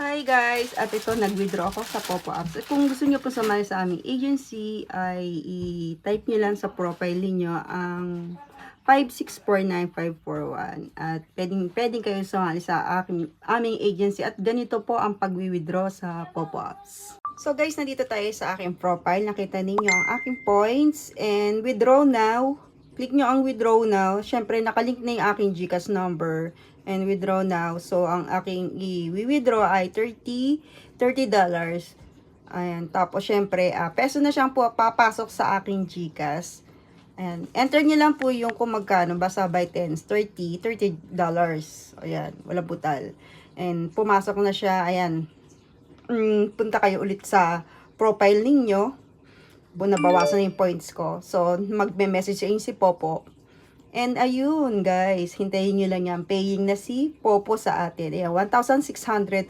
Hi guys! At ito, nag-withdraw ako sa Popo Apps. At kung gusto nyo po sumali sa aming agency, ay i-type nyo lang sa profile niyo ang 5649541. At pwedeng kayong sumali sa aming agency. At ganito po ang pag-withdraw sa Popo Apps. So guys, nandito tayo sa aking profile. Nakita ninyo ang aking points. And withdraw now. Click nyo ang withdraw now. Siyempre, nakalink na yung aking GCash number. And withdraw now. So, ang aking i-withdraw ay $30. Ayan. Tapos, syempre, peso na siyang po papasok sa aking GCash. Ayan. Enter nyo lang po yung kung magkano. Basta by tens. $30. Ayan. Walang butal. And, pumasok na siya. Ayan. Punta kayo ulit sa profile ninyo. Nabawasan na yung points ko. So, magme-message yun si Popo. And ayun, guys, hintayin nyo lang yan. Paying na si Popo sa atin. Ayan, 1,600